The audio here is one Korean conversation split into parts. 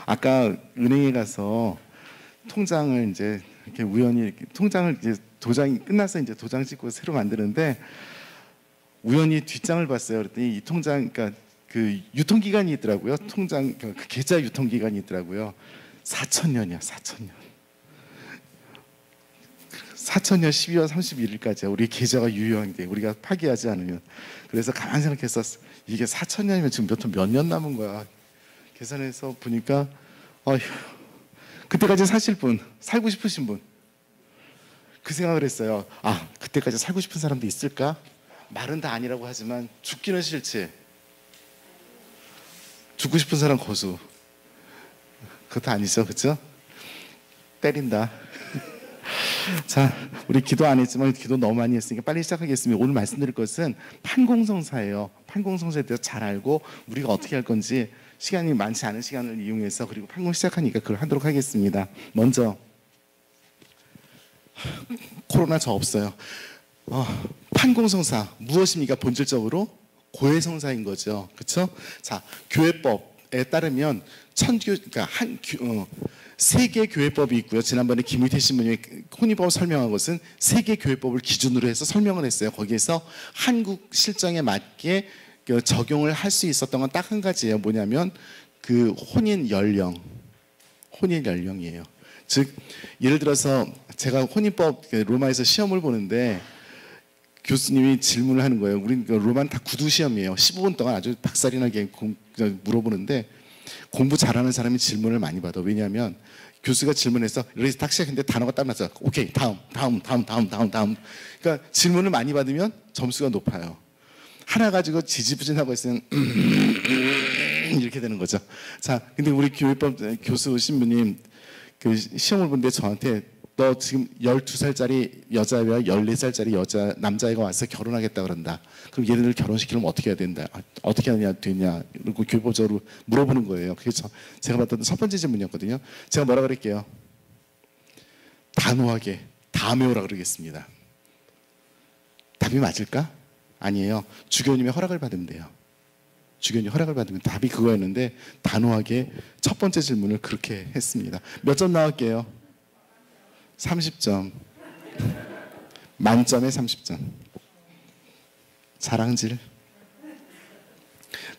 아까 은행에 가서 통장을 이제 이렇게 우연히 이렇게 통장을 이제 도장이 끝나서 이제 도장 찍고 새로 만드는데 우연히 뒷장을 봤어요. 그랬더니 이 통장, 그러니까 그 유통기간이 있더라고요. 통장 그 계좌 유통기간이 있더라고요. 4,000년이야, 4,000년. 4,000년 12월 31일까지야. 우리 계좌가 유효한데 우리가 파기하지 않으면. 그래서 가만히 생각해서 이게 4,000년이면 지금 몇 년 남은 거야. 계산해서 보니까 어휴, 그때까지 사실 분, 살고 싶으신 분, 그 생각을 했어요. 아, 그때까지 살고 싶은 사람도 있을까? 말은 다 아니라고 하지만 죽기는 싫지. 죽고 싶은 사람 고수. 그것도 아니죠, 그렇죠? 때린다. 자, 우리 기도 안 했지만 기도 너무 많이 했으니까 빨리 시작하겠습니다. 오늘 말씀드릴 것은 판공성사예요. 판공성사에 대해서 잘 알고 우리가 어떻게 할 건지 시간이 많지 않은 시간을 이용해서 그리고 판공 시작하니까 그걸 하도록 하겠습니다. 먼저 코로나 저 없어요. 판공성사 무엇입니까? 본질적으로 고해성사인 거죠. 그렇죠? 자, 교회법에 따르면 그러니까 세계 교회법이 있고요. 지난번에 김의태 신부님이 혼인법을 설명한 것은 세계 교회법을 기준으로 해서 설명을 했어요. 거기에서 한국 실정에 맞게 적용을 할 수 있었던 건 딱 한 가지예요. 뭐냐면 그 혼인 연령이에요. 즉 예를 들어서 제가 혼인법 로마에서 시험을 보는데 교수님이 질문을 하는 거예요. 우린 로마는 다 구두 시험이에요. 15분 동안 아주 박살이 나게 물어보는데 공부 잘하는 사람이 질문을 많이 받아. 왜냐하면 교수가 질문해서 이렇게 딱 시작했는데 단어가 딱 나서 오케이 다음. 그러니까 질문을 많이 받으면 점수가 높아요. 하나 가지고 지지부진하고 있으면 이렇게 되는 거죠. 자, 근데 우리 교회법 교수 신부님 그 시험을 보는데 저한테 너 지금 12살짜리 여자애와 14살짜리 남자애가 와서 결혼하겠다 그런다. 그럼 얘네들 결혼시키려면 어떻게 해야 된다. 어떻게 하냐 되냐. 그리고 교회법적으로 물어보는 거예요. 그게 제가 받던 첫 번째 질문이었거든요. 제가 뭐라 그럴게요. 단호하게 다 외우라 그러겠습니다. 답이 맞을까? 아니에요. 주교님의 허락을 받으면 돼요. 주교님 허락을 받으면 답이 그거였는데 단호하게 첫 번째 질문을 그렇게 했습니다. 몇 점 나올게요? 30점. 만점에 30점. 자랑질.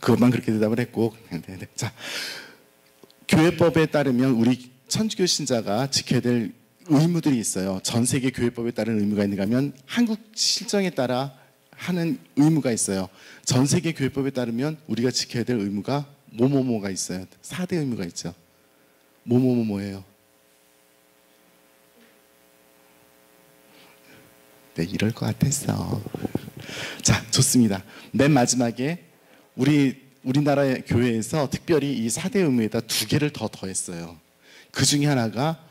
그것만 그렇게 대답을 했고. 자, 교회법에 따르면 우리 천주교 신자가 지켜야 될 의무들이 있어요. 전 세계 교회법에 따른 의무가 있는가 하면 한국 실정에 따라 하는 의무가 있어요. 전 세계 교회법에 따르면 우리가 지켜야 될 의무가 뭐뭐뭐가 있어요. 4대 의무가 있죠. 뭐뭐뭐뭐예요. 네, 이럴 것 같았어. 자, 좋습니다. 맨 마지막에 우리나라 교회에서 특별히 이 4대 의무에다 2개를 더 더했어요. 그 중에 하나가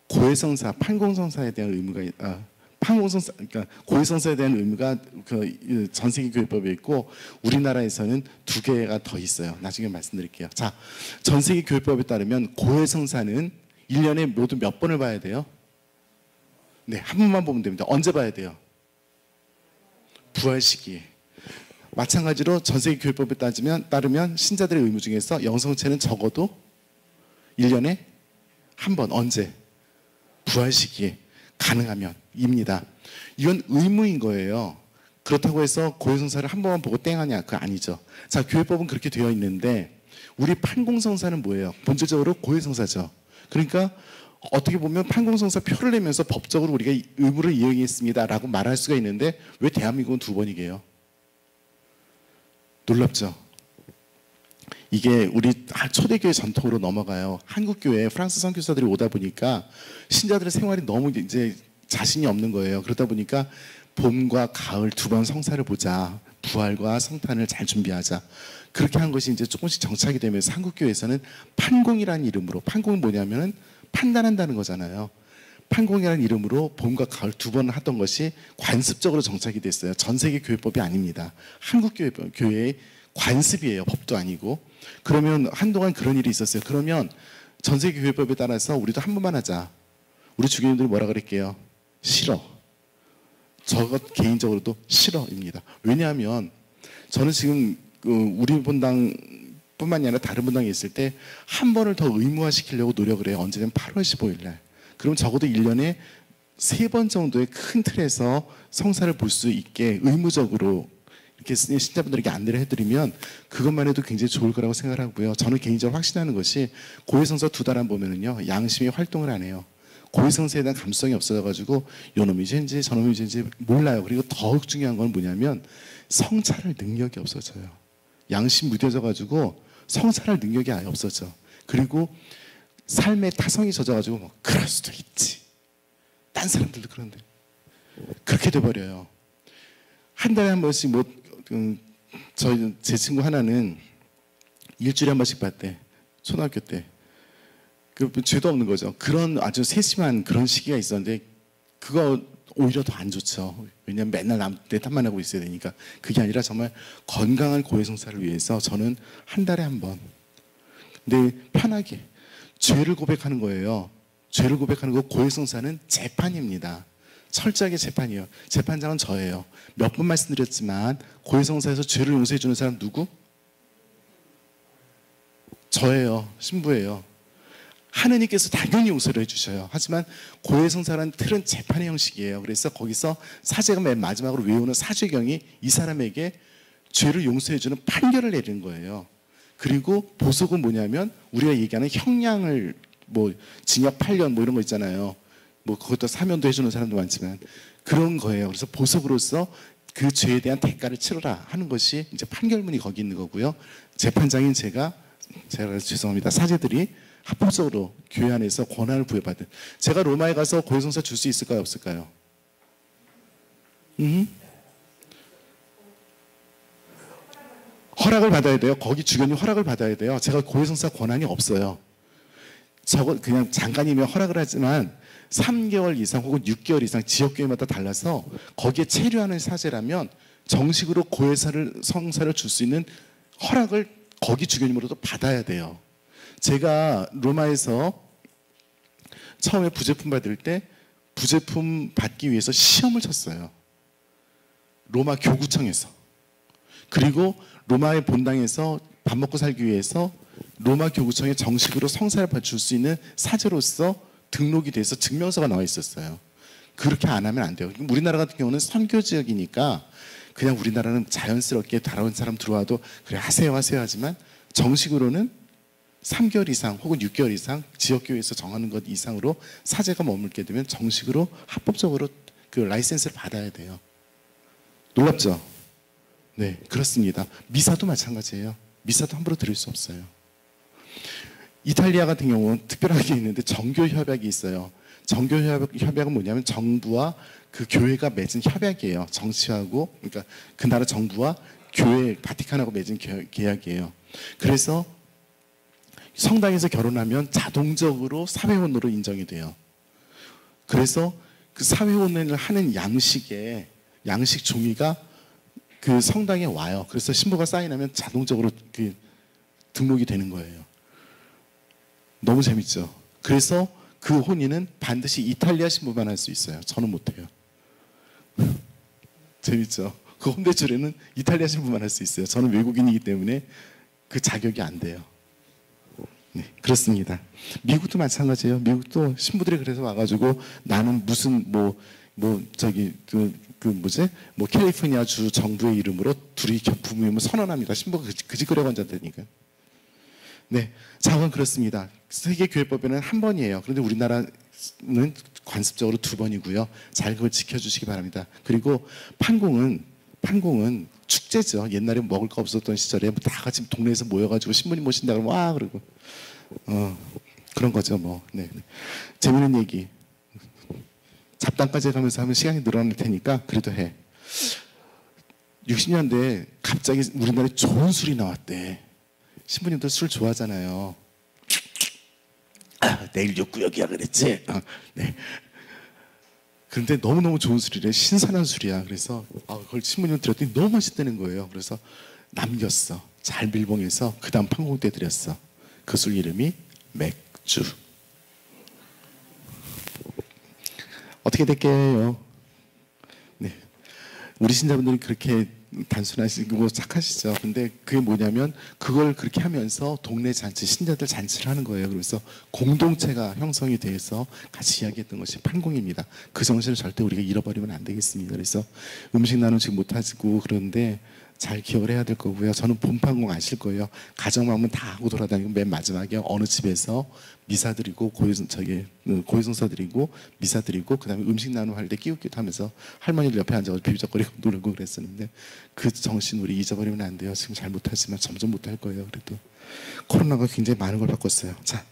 고해성사, 판공성사에 대한 의무가 판공성사, 그러니까 고해성사에 대한 의무가 그 전 세계 교회법에 있고 우리나라에서는 2개가 더 있어요. 나중에 말씀드릴게요. 자, 전 세계 교회법에 따르면 고해성사는 1년에 모두 몇 번을 봐야 돼요? 네, 한 번만 보면 됩니다. 언제 봐야 돼요? 부활 시기에. 마찬가지로 전 세계 교회법에 따르면 신자들의 의무 중에서 영성체는 적어도 1년에 한 번. 언제? 부활 시기에. 가능하면 입니다. 이건 의무인 거예요. 그렇다고 해서 고해성사를 한 번만 보고 땡하냐? 그거 아니죠. 자, 교회법은 그렇게 되어 있는데 우리 판공성사는 뭐예요? 본질적으로 고해성사죠. 그러니까 어떻게 보면 판공성사 표를 내면서 법적으로 우리가 의무를 이행했습니다 라고 말할 수가 있는데 왜 대한민국은 2번이게요? 놀랍죠? 이게 우리 초대교회 전통으로 넘어가요. 한국교회에 프랑스 선교사들이 오다 보니까 신자들의 생활이 너무 이제 자신이 없는 거예요. 그러다 보니까 봄과 가을 2번 성사를 보자. 부활과 성탄을 잘 준비하자. 그렇게 한 것이 이제 조금씩 정착이 되면서 한국교회에서는 판공이라는 이름으로, 판공이 뭐냐면은 판단한다는 거잖아요. 판공이라는 이름으로 봄과 가을 2번 하던 것이 관습적으로 정착이 됐어요. 전 세계 교회법이 아닙니다. 한국교회의 관습이에요. 법도 아니고. 그러면 한동안 그런 일이 있었어요. 그러면 전 세계 교회법에 따라서 우리도 한 번만 하자. 우리 주교님들이 뭐라 그랬게요? 싫어. 저 개인적으로도 싫어입니다. 왜냐하면 저는 지금 우리 본당 뿐만이 아니라 다른 분당에 있을 때 한 번을 더 의무화시키려고 노력을 해요. 언제냐면 8월 15일 날. 그럼 적어도 1년에 3번 정도의 큰 틀에서 성사를 볼 수 있게 의무적으로 이렇게 신자분들에게 안내를 해드리면 그것만 해도 굉장히 좋을 거라고 생각을 하고요. 저는 개인적으로 확신하는 것이 고해성사 2달 안 보면은요, 양심이 활동을 안 해요. 고해성사에 대한 감수성이 없어져가지고 요놈이 죄인지 저놈이 죄인지 몰라요. 그리고 더욱 중요한 건 뭐냐면 성찰할 능력이 없어져요. 양심 무뎌져가지고 성찰할 능력이 아예 없어져. 그리고 삶의 타성이 젖어가지고 뭐 그럴 수도 있지. 딴 사람들도 그런데 그렇게 돼버려요. 한 달에 한 번씩 뭐 제 친구 하나는 일주일에 한 번씩 봤대. 초등학교 때. 그 죄도 없는 거죠. 그런 아주 세심한 그런 시기가 있었는데 그거 오히려 더 안 좋죠. 왜냐하면 맨날 내 탓만 하고 있어야 되니까. 그게 아니라 정말 건강한 고해성사를 위해서 저는 한 달에 한 번. 근데 편하게 죄를 고백하는 거예요. 죄를 고백하는 거 고해성사는 재판입니다. 철저하게 재판이에요. 재판장은 저예요. 몇 번 말씀드렸지만 고해성사에서 죄를 용서해 주는 사람 누구? 저예요. 신부예요. 하느님께서 당연히 용서를 해주셔요. 하지만 고해성사라는 틀은 재판의 형식이에요. 그래서 거기서 사제가 맨 마지막으로 외우는 사죄경이 이 사람에게 죄를 용서해주는 판결을 내리는 거예요. 그리고 보석은 뭐냐면 우리가 얘기하는 형량을 뭐 징역 8년 뭐 이런 거 있잖아요. 뭐 그것도 사면도 해주는 사람도 많지만 그런 거예요. 그래서 보석으로서 그 죄에 대한 대가를 치르라 하는 것이 이제 판결문이 거기 있는 거고요. 재판장인 제가 죄송합니다. 사제들이 합법적으로 교회 안에서 권한을 부여받은. 제가 로마에 가서 고해성사 줄 수 있을까요? 없을까요? 허락을 받아야 돼요. 거기 주교님 허락을 받아야 돼요. 제가 고해성사 권한이 없어요. 저거 그냥 잠깐이면 허락을 하지만 3개월 이상 혹은 6개월 이상 지역교회마다 달라서 거기에 체류하는 사제라면 정식으로 성사를 줄 수 있는 허락을 거기 주교님으로도 받아야 돼요. 제가 로마에서 처음에 부제품 받을 때 부제품 받기 위해서 시험을 쳤어요. 로마 교구청에서. 그리고 로마의 본당에서 밥 먹고 살기 위해서 로마 교구청에 정식으로 성사를 줄 수 있는 사제로서 등록이 돼서 증명서가 나와 있었어요. 그렇게 안 하면 안 돼요. 우리나라 같은 경우는 선교 지역이니까 그냥 우리나라는 자연스럽게 다른 사람 들어와도 그래 하세요 하지만 정식으로는 3개월 이상 혹은 6개월 이상 지역교회에서 정하는 것 이상으로 사제가 머물게 되면 정식으로 합법적으로 그 라이센스를 받아야 돼요. 놀랍죠? 네, 그렇습니다. 미사도 마찬가지예요. 미사도 함부로 드릴 수 없어요. 이탈리아 같은 경우는 특별한 게 있는데 정교 협약이 있어요. 정교 협약은 뭐냐면 정부와 그 교회가 맺은 협약이에요. 정치하고 그러니까 그 나라 정부와 교회 바티칸하고 맺은 계약이에요. 그래서 성당에서 결혼하면 자동적으로 사회혼으로 인정이 돼요. 그래서 그 사회혼을 하는 양식 종이가 그 성당에 와요. 그래서 신부가 사인하면 자동적으로 그 등록이 되는 거예요. 너무 재밌죠? 그래서 그 혼인은 반드시 이탈리아 신부만 할 수 있어요. 저는 못해요. 재밌죠? 그 혼대주례는 이탈리아 신부만 할 수 있어요. 저는 외국인이기 때문에 그 자격이 안 돼요. 네, 그렇습니다. 미국도 마찬가지예요. 미국도 신부들이 그래서 와가지고 나는 무슨 캘리포니아 주 정부의 이름으로 둘이 부부임을 선언합니다. 신부가 그지그레 앉았다니까. 네, 자원 그렇습니다. 세계교회법에는 한 번이에요. 그런데 우리나라는 관습적으로 2번이고요. 잘 그걸 지켜주시기 바랍니다. 그리고 판공은 축제죠. 옛날에 먹을 거 없었던 시절에 다 같이 동네에서 모여가지고 신부님 모신다 그러면 와 그러고 그런 거죠. 뭐 네. 재밌는 얘기. 잡담까지 가면서 하면 시간이 늘어날 테니까 그래도 해. 60년대에 갑자기 우리나라에 좋은 술이 나왔대. 신부님들 술 좋아하잖아요. 내일 욕구역이야 그랬지. 네. 그런데 너무너무 좋은 술이래. 신선한 술이야. 그래서 그걸 신부님 드렸더니 너무 맛있다는 거예요. 그래서 남겼어. 잘 밀봉해서 그 다음 판공 때 드렸어. 그 술 이름이 맥주. 어떻게 될게요? 네. 우리 신자분들이 그렇게 단순하시고 뭐 착하시죠. 근데 그게 뭐냐면 그걸 그렇게 하면서 동네 잔치, 신자들 잔치를 하는 거예요. 그래서 공동체가 형성이 돼서 같이 이야기했던 것이 판공입니다. 그 정신을 절대 우리가 잃어버리면 안 되겠습니다. 그래서 음식 나눔 지금 못하시고 그런데 잘 기억을 해야 될 거고요. 저는 본판공 아실 거예요. 가정방문 다 하고 돌아다니고 맨 마지막에 어느 집에서 미사 드리고 고해성사 드리고 미사 드리고 그다음에 음식 나눔 할 때 끼웃끼웃 하면서 할머니들 옆에 앉아서 비비적거리고 놀고 그랬었는데 그 정신 우리 잊어버리면 안 돼요. 지금 잘 못하지만 점점 못할 거예요. 그래도 코로나가 굉장히 많은 걸 바꿨어요. 자,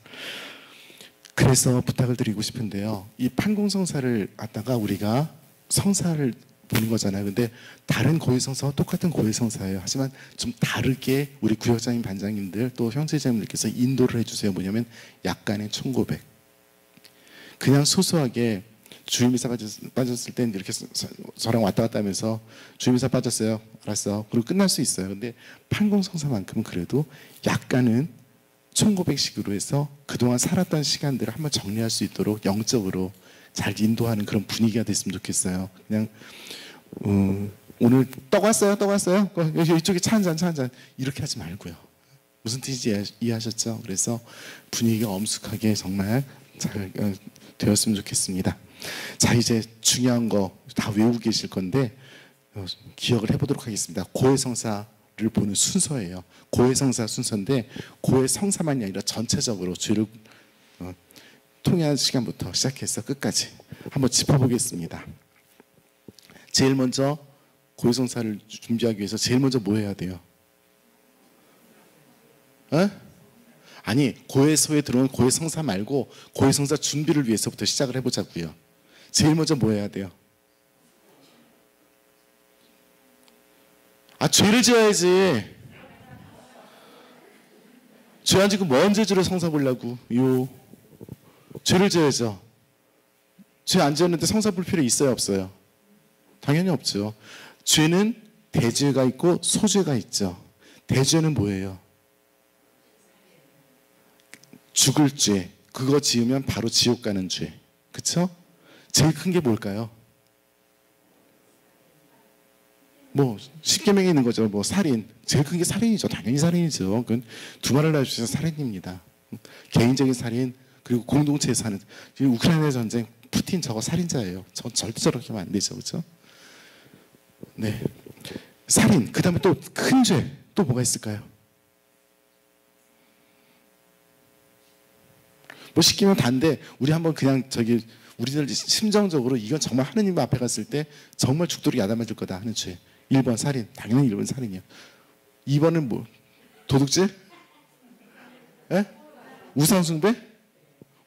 그래서 부탁을 드리고 싶은데요. 이 판공성사를 갖다가 우리가 성사를 보는 거잖아요. 근데 다른 고해성사와 똑같은 고해성사예요. 하지만 좀 다르게 우리 구역장님, 반장님들 또 형제자님들께서 인도를 해주세요. 뭐냐면 약간의 총고백. 그냥 소소하게 주임이사 빠졌을 땐 이렇게 저랑 왔다 갔다 하면서 주임이사 빠졌어요. 알았어. 그리고 끝날 수 있어요. 근데 판공성사만큼은 그래도 약간은 총고백식으로 해서 그동안 살았던 시간들을 한번 정리할 수 있도록 영적으로 잘 인도하는 그런 분위기가 됐으면 좋겠어요. 그냥 오늘 떡 왔어요? 떡 왔어요? 이쪽에 차 한 잔 이렇게 하지 말고요. 무슨 뜻인지 이해하셨죠? 그래서 분위기가 엄숙하게 정말 잘 되었으면 좋겠습니다. 자, 이제 중요한 거 다 외우고 계실 건데 기억을 해보도록 하겠습니다. 고해성사를 보는 순서예요. 고해성사 순서인데 고해성사만이 아니라 전체적으로 죄를 통일하는 시간부터 시작해서 끝까지 한번 짚어보겠습니다. 제일 먼저 고해성사를 준비하기 위해서 제일 먼저 뭐 해야 돼요? 아니, 고해소에 들어온 고해성사 말고 고해성사 준비를 위해서부터 시작을 해보자고요. 제일 먼저 뭐 해야 돼요? 죄를 지어야지. 죄 안 지고 뭔 죄로 성사 보려고? 죄를 지어야죠. 죄 안 지었는데 성사 볼 필요 있어요, 없어요? 당연히 없죠. 죄는 대죄가 있고 소죄가 있죠. 대죄는 뭐예요? 죽을 죄. 그거 지으면 바로 지옥 가는 죄. 그쵸? 제일 큰 게 뭘까요? 뭐 십계명에 있는 거죠. 뭐 살인. 제일 큰 게 살인이죠. 당연히 살인이죠. 그건 두말을 놔주셔서 살인입니다. 개인적인 살인 그리고 공동체의 살인. 지금 우크라이나 전쟁 푸틴 저거 살인자예요. 절대 저렇게 하면 안 되죠. 그렇죠? 네. 살인. 그 다음에 또 큰 죄. 또 뭐가 있을까요? 뭐 시키면 단데 우리 한번 그냥 우리들 심정적으로 이건 정말 하느님 앞에 갔을 때 정말 죽도록 야단맞을 거다 하는 죄. 1번 살인. 당연히 1번 살인이에요. 2번은 뭐? 도둑질? 에? 우상숭배?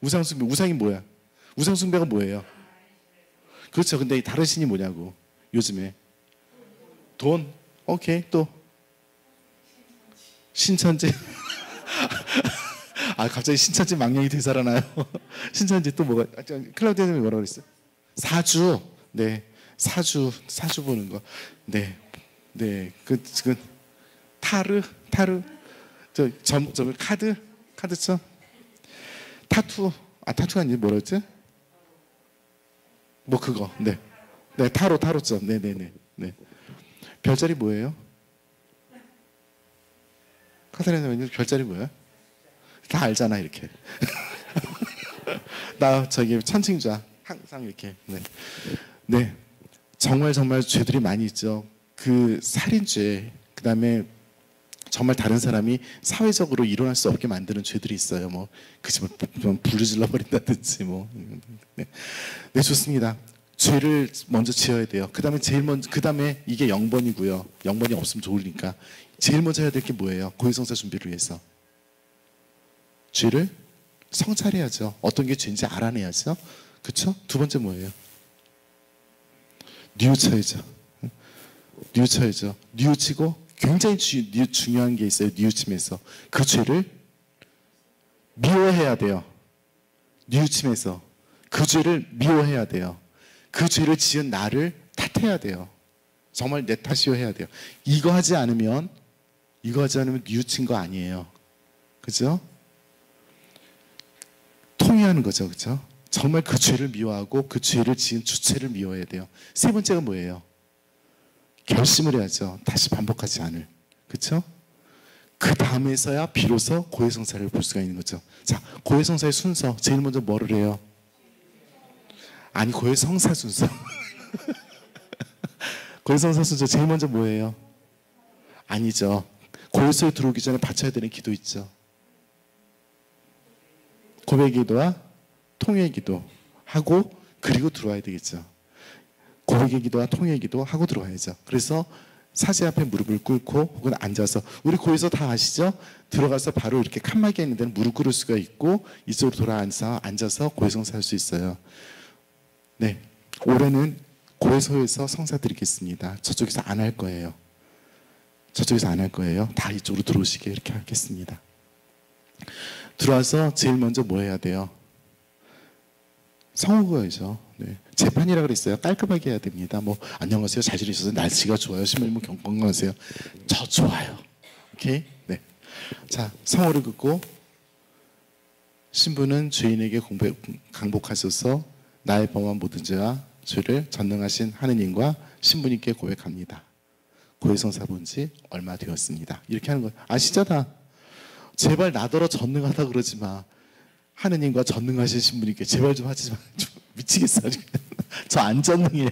우상숭배. 우상이 뭐야? 우상숭배가 뭐예요? 그렇죠. 근데 다른 신이 뭐냐고. 요즘에. 돈. 오케이. 또. 신천지. 갑자기 신천지 망령이 되살아나요. 신천지 또 뭐가? 클라우디아님이 뭐라고 그랬어요? 사주. 네. 사주 보는 거. 네. 타르. 카드죠? 타투. 타투가 아니지 뭐랬지? 뭐 그거. 네. 네, 타로죠. 네네네. 네. 별자리 뭐예요? 카타리나 별자리 뭐야? 다 알잖아 이렇게. 나 천칭좌 항상 이렇게. 네. 네. 정말 죄들이 많이 있죠. 그 살인죄, 그 다음에 정말 다른 사람이 사회적으로 일어날 수 없게 만드는 죄들이 있어요. 뭐 그 집을 불을 질러 버린다든지 뭐. 네. 네, 좋습니다. 죄를 먼저 지어야 돼요. 그 다음에 이게 0번이고요. 0번이 없으면 좋으니까 제일 먼저 해야 될 게 뭐예요? 고해성사 준비를 위해서 죄를 성찰해야죠. 어떤 게 죄인지 알아내야죠. 그렇죠? 두 번째 뭐예요? 뉘우쳐야죠. 뉘우치고 굉장히 중요한 게 있어요. 뉘우침에서 그 죄를 미워해야 돼요. 뉘우침에서 그 죄를 미워해야 돼요. 그 죄를 지은 나를 탓해야 돼요. 정말 내 탓이요 해야 돼요. 이거 하지 않으면 뉘우친 거 아니에요. 그죠? 통회하는 거죠. 그죠? 정말 그 죄를 미워하고 그 죄를 지은 주체를 미워해야 돼요. 세 번째가 뭐예요? 결심을 해야죠. 다시 반복하지 않을. 그렇죠? 그 다음에서야 비로소 고해성사를 볼 수가 있는 거죠. 자, 고해성사의 순서 제일 먼저 뭐를 해요? 아니, 고해성사 순서. 고해성사 순서 제일 먼저 뭐예요? 아니죠. 고해소에 들어오기 전에 바쳐야 되는 기도 있죠. 고백 기도와 통회 기도 하고 그리고 들어와야 되겠죠. 고백의 기도와 통회의 기도 하고 들어와야죠. 그래서 사제 앞에 무릎을 꿇고 혹은 앉아서, 우리 고해서 다 아시죠? 들어가서 바로 이렇게 칸막이에 있는 데는 무릎 꿇을 수가 있고 이쪽으로 앉아서 고해성사 할 수 있어요. 네, 올해는 고해소에서 성사 드리겠습니다. 저쪽에서 안 할 거예요. 저쪽에서 안 할 거예요. 다 이쪽으로 들어오시게 이렇게 하겠습니다. 들어와서 제일 먼저 뭐 해야 돼요? 성호구어이죠. 네. 재판이라 그랬어요. 깔끔하게 해야 됩니다. 뭐 안녕하세요, 잘 지내셨어요, 날씨가 좋아요, 신부님 건강하세요. 저 좋아요. 오케이. 네. 자, 성호를 긋고 신부는 죄인에게 강복하소서 나의 범한 모든 죄와 죄를 전능하신 하느님과 신부님께 고백합니다. 고해성사 본 지 얼마 되었습니다. 이렇게 하는 거예요. 아시죠 다? 제발 나더러 전능하다 그러지 마. 하느님과 전능하신 신부님께 제발 좀 하지 마. 좀 미치겠어. 저 안 전능해.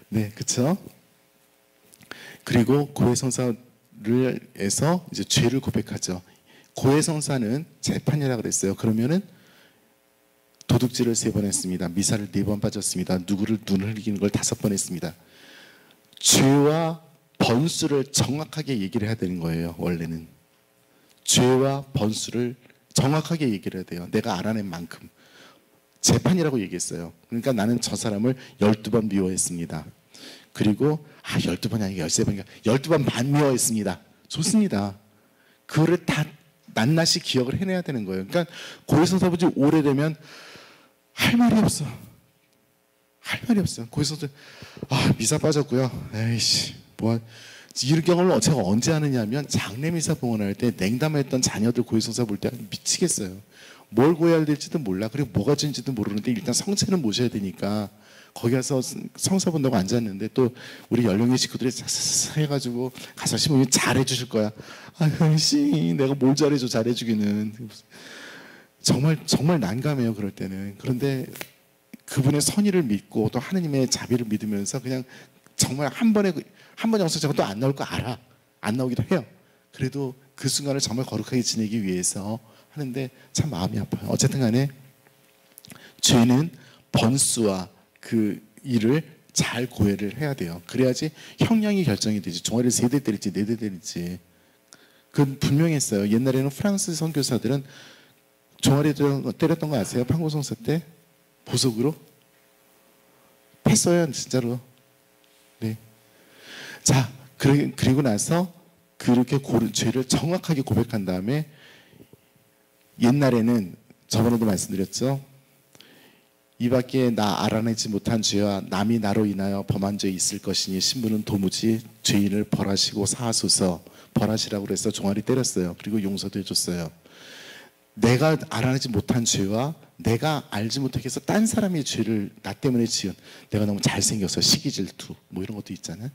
네, 그렇죠? 그리고 고해성사를 해서 이제 죄를 고백하죠. 고해성사는 재판이라 그랬어요. 그러면은 도둑질을 3번 했습니다. 미사를 4번 빠졌습니다. 누구를 눈을 흘리는 걸 5번 했습니다. 죄와 번수를 정확하게 얘기를 해야 되는 거예요. 원래는 죄와 번수를 정확하게 얘기를 해야 돼요. 내가 알아낸 만큼. 재판이라고 얘기했어요. 그러니까 나는 저 사람을 12번 미워했습니다. 그리고 12번이 아니고 13번인가 12번 반 미워했습니다. 좋습니다. 그거를 다 낱낱이 기억을 해내야 되는 거예요. 그러니까 고해성사 본 지 오래되면 할 말이 없어. 할 말이 없어. 고해성사 미사 빠졌고요. 에이씨 뭐 이런 경험을 제가 언제 하느냐면 장례미사 봉헌할 때 냉담했던 자녀들 고해성사 볼 때 미치겠어요. 뭘 고해야 될지도 몰라. 그리고 뭐가 진지도 모르는데 일단 성체는 모셔야 되니까 거기 가서 성사 본다고 앉았는데 또 우리 연령의 식구들이 싹싹 해가지고 가서 신부님 잘해 주실 거야. 아이씨 내가 뭘 잘해줘. 잘해주기는 정말 난감해요. 그럴 때는. 그런데 그분의 선의를 믿고 또 하느님의 자비를 믿으면서 그냥 정말 한 번에 영상 또 안 나올 거 알아. 안 나오기도 해요. 그래도 그 순간을 정말 거룩하게 지내기 위해서 하는데 참 마음이 아파요. 어쨌든 간에 죄는 번수와 그 일을 잘 고해를 해야 돼요. 그래야지 형량이 결정이 되지. 종아리를 3대 때릴지 4대 때릴지. 그건 분명했어요. 옛날에는 프랑스 선교사들은 종아리 때렸던 거 아세요? 판고성사 때 보석으로 했어요. 진짜로. 네. 자, 그리고 나서 그렇게 죄를 정확하게 고백한 다음에 옛날에는 저번에도 말씀드렸죠. 이 밖에 나 알아내지 못한 죄와 남이 나로 인하여 범한 죄 있을 것이니 신부는 도무지 죄인을 벌하시고 사하소서. 벌하시라고 그래서 종아리 때렸어요. 그리고 용서도 해줬어요. 내가 알아내지 못한 죄와 내가 알지 못하게 해서 딴 사람의 죄를 나 때문에 지은, 내가 너무 잘생겨서 시기 질투 뭐 이런 것도 있잖아요.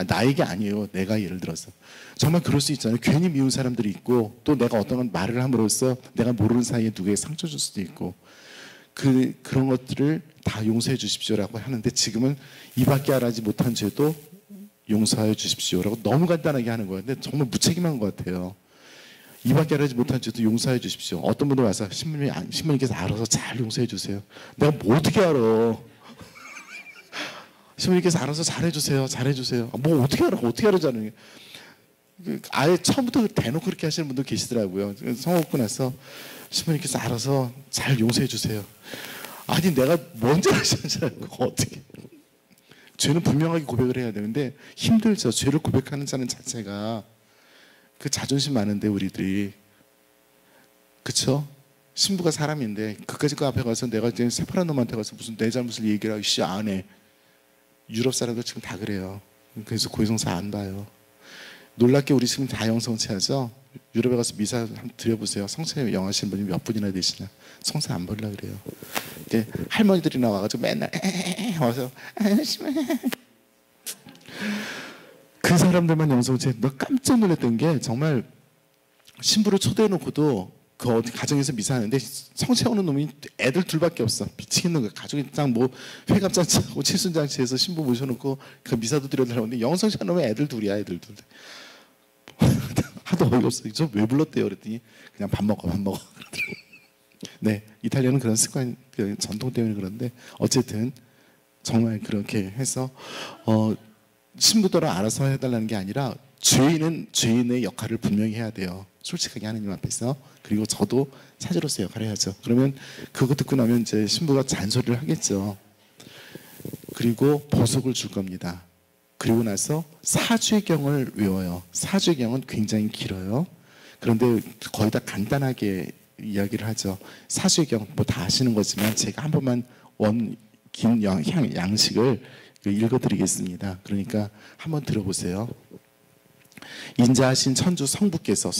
나에게 아니에요. 내가 예를 들어서 정말 그럴 수 있잖아요. 괜히 미운 사람들이 있고 또 내가 어떤 말을 함으로써 내가 모르는 사이에 누구에게 상처 줄 수도 있고 그런 것들을 다 용서해 주십시오라고 하는데 지금은 이밖에 알아지 못한 죄도 용서해 주십시오라고 너무 간단하게 하는 거예요. 근데 정말 무책임한 것 같아요. 이밖에 알아지 못한 죄도 용서해 주십시오. 어떤 분들 와서 신부님께서 알아서 잘 용서해 주세요. 내가 뭐 어떻게 알아. 신부님께서 알아서 잘해주세요. 잘해주세요. 뭐 어떻게 알아? 어떻게 알아자는 아예 처음부터 대놓고 그렇게 하시는 분도 계시더라고요. 성호 얻고 나서 신부님께서 알아서 잘 용서해 주세요. 아니 내가 뭔지 아시는지 알고 어떻게. 죄는 분명하게 고백을 해야 되는데 힘들죠. 죄를 고백하는 자는 자체가 그 자존심 많은데 우리들이. 그쵸? 신부가 사람인데 그까짓 거 앞에 가서 내가 이제 새파란 놈한테 가서 무슨 내 잘못을 얘기를 하고 씨 안 해. 유럽 사람들 지금 다 그래요. 그래서 고해성사 안 봐요. 놀랍게 우리 지금 다 영성체하죠. 유럽에 가서 미사 한번 드려보세요. 성체 영하시는 분이 몇 분이나 되시나. 성사 안 보려고 그래요. 근데 할머니들이 나와가지고 맨날 와서 그 사람들만 영성을 너 깜짝 놀랐던 게 정말 신부를 초대해놓고도 그 어디 가정에서 미사하는데 성채오는 놈이 애들 둘밖에 없어. 미치겠는 거야. 가족이 딱 뭐 회갑잔치하고 칠순잔치해서 신부 모셔놓고 그 미사도 드려달라고. 영성찬 놈은 애들 둘이야. 애들 둘. 하도 어이없어. 저 왜 불렀대요? 그랬더니 그냥 밥 먹어. 네, 이탈리아는 그런 습관, 전통 때문에 그런데 어쨌든 정말 그렇게 해서 신부들은 알아서 해달라는 게 아니라 죄인은 죄인의 역할을 분명히 해야 돼요. 솔직하게 하느님 앞에서. 그리고 저도 사제로서 역할을 해야죠. 그러면 그거 듣고 나면 이제 신부가 잔소리를 하겠죠. 그리고 보석을 줄 겁니다. 그리고 나서 사죄경을 외워요. 사죄경은 굉장히 길어요. 그런데 거의 다 간단하게 이야기를 하죠. 사죄경 뭐 다 아시는 거지만 제가 한 번만 긴 양식을 읽어드리겠습니다. 그러니까 한번 들어보세요. 인자하신 천주 성부께서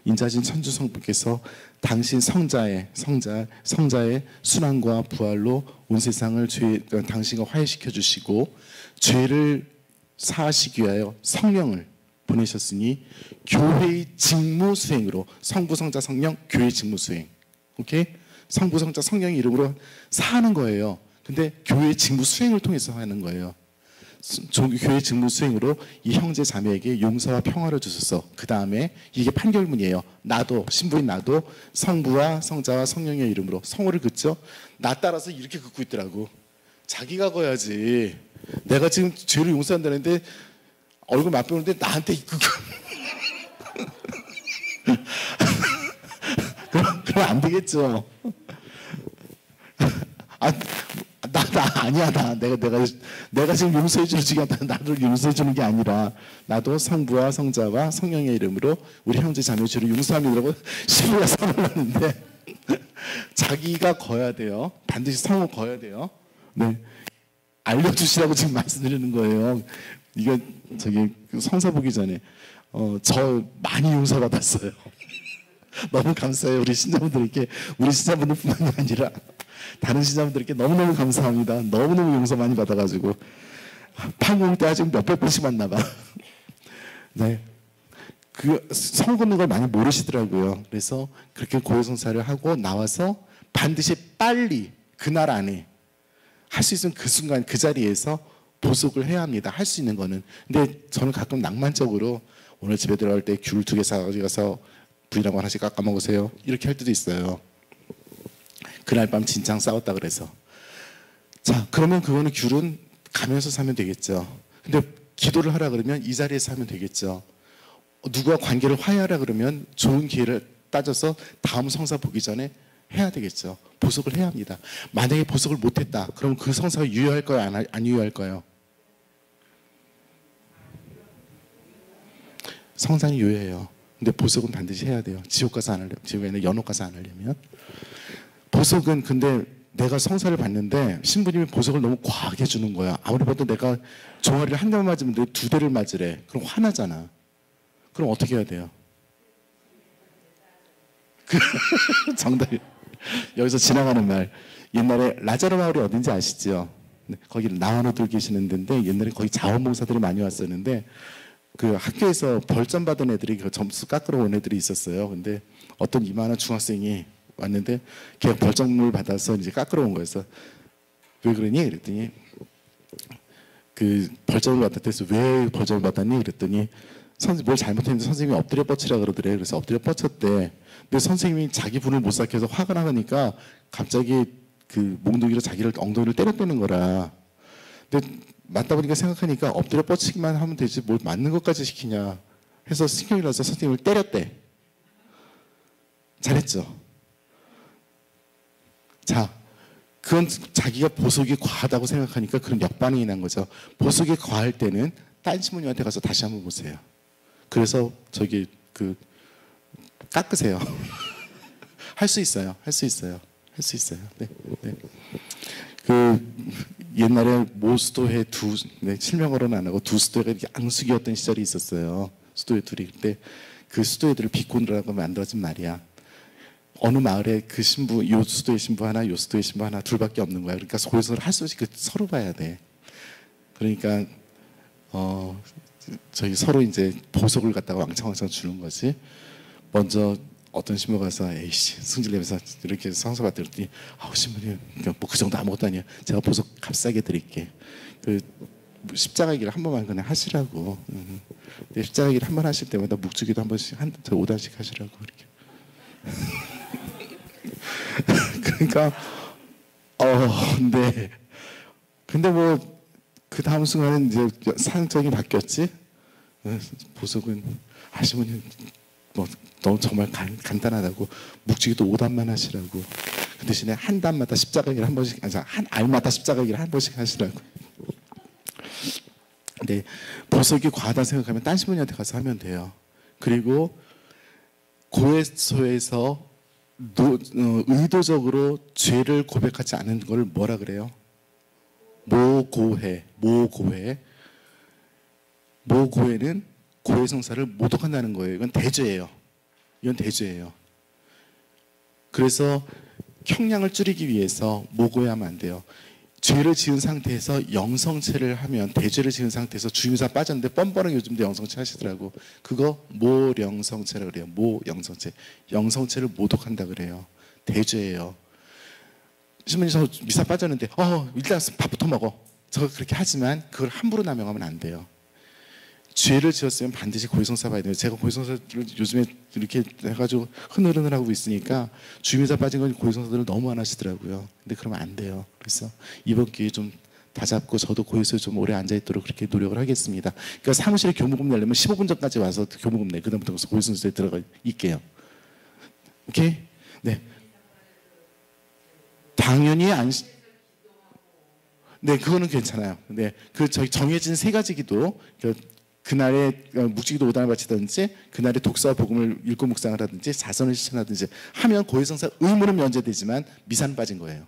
인자하신 천주 성부께서 당신 성자의 순환과 부활로 온 세상을 당신과 화해시켜 주시고 죄를 사하시기 위하여 성령을 보내셨으니 교회의 직무 수행으로 성부 성자 성령 교회 직무 수행. 오케이? 성부 성자 성령의 이름으로 사는 거예요. 근데 교회의 직무 수행을 통해서 하는 거예요. 교회 직무 수행으로 이 형제 자매에게 용서와 평화를 주소서. 그 다음에 이게 판결문이에요. 나도 신부인 나도 성부와 성자와 성령의 이름으로 성호를 긋죠. 나 따라서 이렇게 긋고 있더라고. 자기가 거야지. 내가 지금 죄를 용서한다는데 얼굴 맞보는데 나한테 긋고 그럼 안 되겠죠. 아니야. 내가 지금 용서해 주지 않다. 나를 용서해 주는 게 아니라 나도 성부와 성자와 성령의 이름으로 우리 형제 자매 죄를 용서함이라고 신부가 선언을 하는데 자기가 거야 돼요. 반드시 성을 거야 돼요. 네. 알려주시라고 지금 말씀드리는 거예요. 이거 성사 보기 전에 저 많이 용서받았어요. 너무 감사해요. 우리 신자분들께. 우리 신자분들뿐만이 아니라 다른 신자분들께 너무너무 감사합니다. 너무너무 용서 많이 받아가지고 판공 때 아직 몇백 번씩 만나 봐. 네, 그 성 걷는 걸 많이 모르시더라고요. 그래서 그렇게 고해성사를 하고 나와서 반드시 빨리 그날 안에 할 수 있으면 그 순간 그 자리에서 보석을 해야 합니다. 할 수 있는 거는. 근데 저는 가끔 낭만적으로 오늘 집에 들어갈 때 귤 2개 사가서 부인하고 하나씩 깎아 먹으세요. 이렇게 할 때도 있어요. 그날 밤 진창 싸웠다 그래서. 자, 그러면 그거는 귤은 가면서 사면 되겠죠. 근데 기도를 하라 그러면 이 자리에서 하면 되겠죠. 누구와 관계를 화해하라 그러면 좋은 기회를 따져서 다음 성사 보기 전에 해야 되겠죠. 보석을 해야 합니다. 만약에 보석을 못했다. 그럼 그 성사가 유효할까요? 안 유효할까요? 성상이 유효해요. 근데 보석은 반드시 해야 돼요. 지옥 가서 안 하려면, 지옥에 있는 연옥 가서 안 하려면. 보석은 근데 내가 성사를 받는데 신부님이 보석을 너무 과하게 주는 거야. 아무리 봐도 내가 종아리를 한 대만 맞으면 내 2대를 맞으래. 그럼 화나잖아. 그럼 어떻게 해야 돼요? 정답. 여기서 지나가는 말. 옛날에 라자르 마을이 어딘지 아시죠? 거기 나와노들 계시는 데인데 옛날에 거기 자원봉사들이 많이 왔었는데 그 학교에서 벌점 받은 애들이 그 점수 깎으러 온 애들이 있었어요. 근데 어떤 이만한 중학생이 왔는데 걔가 벌점을 받아서 이제 깎으러 온 거였어. 왜 그러니? 그랬더니 그 벌점을 받았대. 그래서 왜 벌점을 받았니? 그랬더니 선생님 뭘 잘못했는데 선생님이 엎드려 뻗치라 그러더래. 그래서 엎드려 뻗쳤대. 근데 선생님이 자기 분을 못 삭혀서 화가 나니까 갑자기 그 몽둥이로 자기를 엉덩이를 때렸다는 거라. 근데 맞다 보니까 생각하니까 엎드려 뻗치기만 하면 되지 뭘 맞는 것까지 시키냐 해서 신경이 나서 선생님을 때렸대. 잘했죠. 자, 그건 자기가 보석이 과하다고 생각하니까 그런 역반응이 난 거죠. 보석이 과할 때는 딴 신부님한테 가서 다시 한번 보세요. 그래서 깎으세요. 할 수 있어요. 할 수 있어요. 할 수 있어요. 네. 네. 옛날에 모 수도회 실명으로는 안 하고 두 수도회가 양숙이었던 시절이 있었어요. 수도회 둘이. 그때 그 수도회들을 비꼰이라고 만들어진 말이야. 어느 마을에 그 신부, 요 수도의 신부 하나, 요 수도의 신부 하나 둘밖에 없는 거야. 그러니까 고해성사를 할 수 없이 서로 봐야 돼. 그러니까 저희 서로 이제 보석을 갖다가 왕창왕창 주는 거지. 먼저 어떤 신부가 가서 에이씨 승질내면서 이렇게 성사 받더니 아우 신부님 뭐 그 정도 아무것도 아니야. 제가 보석 값싸게 드릴게. 그 십자가 길을 한 번만 그냥 하시라고. 근데 십자가 길을 한 번 하실 때마다 묵주기도 한 번씩 저 5단씩 하시라고 이렇게. 그러니까 근데 뭐 그 다음 순간은 이제 사정이 바뀌었지. 보석은 하시면 뭐 너무 정말 간단하다고 묵주기도 5단만 하시라고. 그 대신에 한 단마다 십자가 길을 한 번씩 한 알마다 십자가 길을 한 번씩 하시라고. 근데 보석이 과하다 생각하면 딴 신부님한테 가서 하면 돼요. 그리고 고해소에서 의도적으로 죄를 고백하지 않은 걸 뭐라 그래요? 모고해는 고해성사를 모독한다는 거예요. 이건 대죄예요. 그래서 형량을 줄이기 위해서 모고해하면 안 돼요. 죄를 지은 상태에서 영성체를 하면, 대죄를 지은 상태에서 주임사 빠졌는데 뻔뻔하게 요즘도 영성체 하시더라고. 그거 모령성체라고 그래요. 모영성체. 영성체를 모독한다 그래요. 대죄예요. 신부님 저 미사 빠졌는데 일단 밥부터 먹어. 저 그렇게 하지만 그걸 함부로 남용하면 안 돼요. 죄를 지었으면 반드시 고해성사 봐야 돼요. 제가 고해성사를 요즘에 이렇게 해가지고 흐느흐느하고 있으니까 주임사 빠진 건 고해성사들을 너무 안 하시더라고요. 근데 그러면 안 돼요. 그래서 이번 기회에 좀 다잡고 저도 고해소에 좀 오래 앉아있도록 그렇게 노력을 하겠습니다. 그러니까 사무실에 교무금 내려면 15분 전까지 와서 교무금 내. 그다음부터 고해성사에 들어가 있게요. 오케이? 네. 당연히 네, 그거는 괜찮아요. 네, 그 저희 정해진 3가지 기도, 그날에 묵주기도 5단을 바치든지, 그날에 독서와 복음을 읽고 묵상을 하든지, 자선을 실천하든지 하면 고해성사 의무는 면제되지만 미사는 빠진 거예요.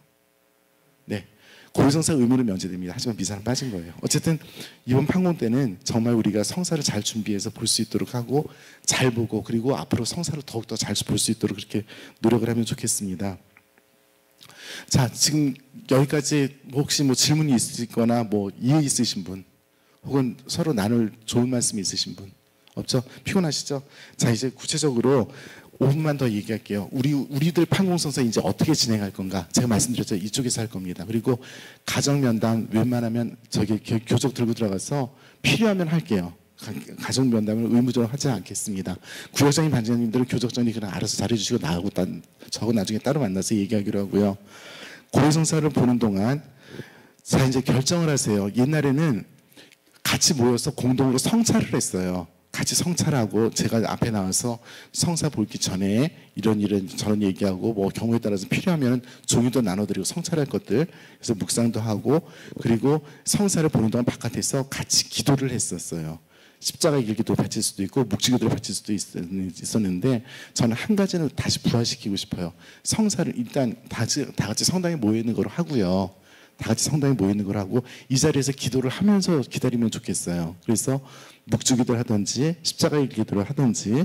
네, 고해성사 의무는 면제됩니다. 하지만 미사는 빠진 거예요. 어쨌든 이번 판공 때는 정말 우리가 성사를 잘 준비해서 볼 수 있도록 하고, 잘 보고, 그리고 앞으로 성사를 더욱더 잘 볼 수 있도록 그렇게 노력을 하면 좋겠습니다. 자, 지금 여기까지 혹시 뭐 질문이 있으시거나 뭐 이해 있으신 분, 혹은 서로 나눌 좋은 말씀이 있으신 분 없죠? 피곤하시죠? 자, 이제 구체적으로 5분만 더 얘기할게요. 우리들 판공성사 이제 어떻게 진행할 건가? 제가 말씀드렸죠. 이쪽에서 할 겁니다. 그리고 가정면담 웬만하면 저기 교적 들고 들어가서 필요하면 할게요. 가정면담을 의무적으로 하지 않겠습니다. 구역장님, 반장님들은 교적장이 그냥 알아서 잘해주시고 나하고 저하고 나중에 따로 만나서 얘기하기로 하고요. 고해성사를 보는 동안 자, 이제 결정을 하세요. 옛날에는 같이 모여서 공동으로 성찰을 했어요. 같이 성찰하고 제가 앞에 나와서 성사 보기 전에 이런 저런 얘기하고 뭐 경우에 따라서 필요하면 종이도 나눠드리고 성찰할 것들, 그래서 묵상도 하고, 그리고 성사를 보는 동안 바깥에서 같이 기도를 했었어요. 십자가 길기도 바칠 수도 있고 묵주기도를 바칠 수도 있었는데, 저는 한 가지는 다시 부활시키고 싶어요. 성사를 일단 다 같이 성당에 모여 있는 걸 하고요. 다 같이 성당에 모여 있는 걸 하고 이 자리에서 기도를 하면서 기다리면 좋겠어요. 그래서 묵주기도를 하든지 십자가 길기도를 하든지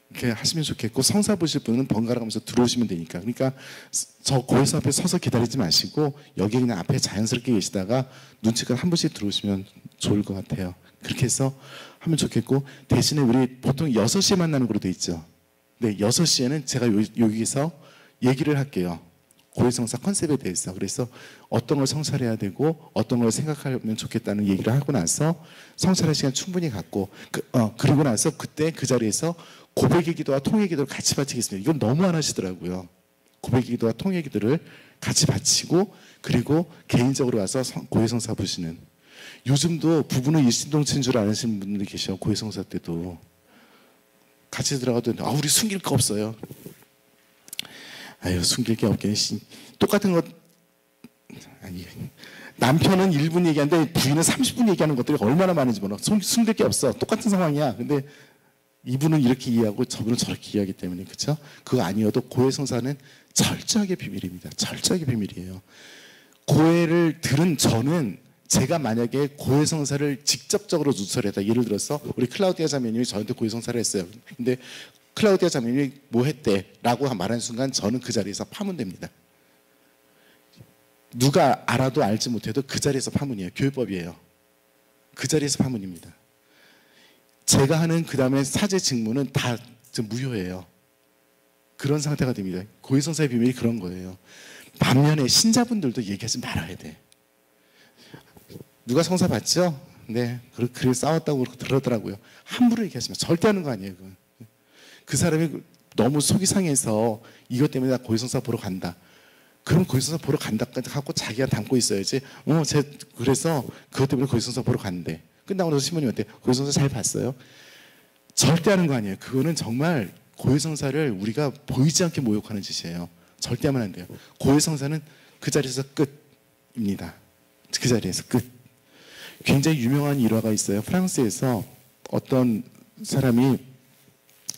이렇게 하시면 좋겠고, 성사 보실 분은 번갈아 가면서 들어오시면 되니까. 그러니까 저 고해소 앞에 서서 기다리지 마시고 여기 그냥 앞에 자연스럽게 계시다가 눈치껏 한 분씩 들어오시면 좋을 것 같아요. 그렇게 해서 하면 좋겠고, 대신에 우리 보통 6시에 만나는 걸로 돼 있죠. 네, 6시에는 제가 여기서 얘기를 할게요. 고해성사 컨셉에 대해서. 그래서 어떤 걸 성찰해야 되고 어떤 걸 생각하면 좋겠다는 얘기를 하고 나서 성찰할 시간 충분히 갖고 그리고 나서 그때 그 자리에서 고백의 기도와 통의 기도를 같이 바치겠습니다. 이건 너무 안 하시더라고요. 고백의 기도와 통의 기도를 같이 바치고, 그리고 개인적으로 와서 고해성사 보시는. 요즘도 부부는 일신동체인 줄 아시는 분들이 계셔. 고해성사 때도 같이 들어가도 우리 숨길 거 없어요. 아유, 숨길 게 없겠네. 똑같은 것. 아니, 남편은 1분 얘기하는데 부인은 30분 얘기하는 것들이 얼마나 많은지 몰라. 숨길 게 없어. 똑같은 상황이야. 근데 이분은 이렇게 이해하고 저분은 저렇게 이해하기 때문에, 그렇죠? 그거 아니어도 고해성사는 철저하게 비밀입니다. 철저하게 비밀이에요. 고해를 들은 저는, 제가 만약에 고해성사를 직접적으로 누설했다. 예를 들어서 우리 클라우디아 자매님이 저한테 고해성사를 했어요. 근데 클라우디아 장님이 뭐 했대라고 말하는 순간 저는 그 자리에서 파문됩니다. 누가 알아도 알지 못해도 그 자리에서 파문이에요. 교회법이에요. 그 자리에서 파문입니다. 제가 하는 그 다음에 사제 직무는 다 무효예요. 그런 상태가 됩니다. 고해성사의 비밀이 그런 거예요. 반면에 신자분들도 얘기하지 말아야 돼. 누가 성사 받죠? 네, 그래 싸웠다고 그러더라고요. 함부로 얘기하지 마. 절대 하는 거 아니에요. 그건. 그 사람이 너무 속이 상해서 이것 때문에 나 고해성사 보러 간다. 그럼 고해성사 보러 간다까지 하고 자기가 담고 있어야지. 그래서 그것 때문에 고해성사 보러 갔는데 끝나고 나서 신부님한테 고해성사 잘 봤어요? 절대 하는 거 아니에요. 그거는 정말 고해성사를 우리가 보이지 않게 모욕하는 짓이에요. 절대 하면 안 돼요. 고해성사는 그 자리에서 끝입니다. 그 자리에서 끝. 굉장히 유명한 일화가 있어요. 프랑스에서 어떤 사람이